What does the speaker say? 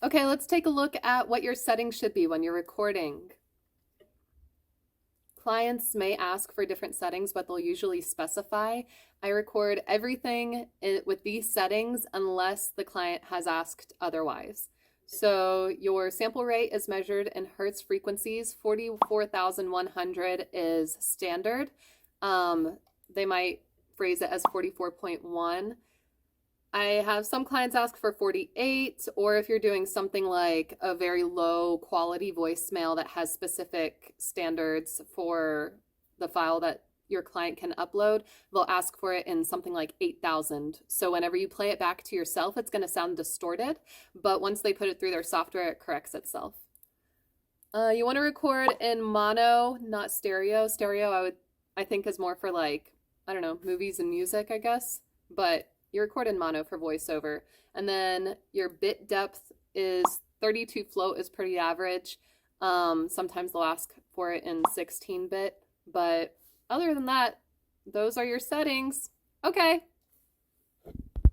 Okay, let's take a look at what your settings should be when you're recording. Clients may ask for different settings, but they'll usually specify. I record everything with these settings unless the client has asked otherwise. So your sample rate is measured in hertz frequencies. 44,100 is standard. They might phrase it as 44.1. I have some clients ask for 48, or if you're doing something like a very low quality voicemail that has specific standards for the file that your client can upload, they'll ask for it in something like 8,000. So whenever you play it back to yourself, it's going to sound distorted, but once they put it through their software, it corrects itself. You want to record in mono, not stereo. Stereo, I think, is more for like, I don't know, movies and music, I guess, but you record in mono for voiceover. And then your bit depth is 32 float is pretty average. Sometimes they'll ask for it in 16-bit, but other than that, those are your settings. Okay.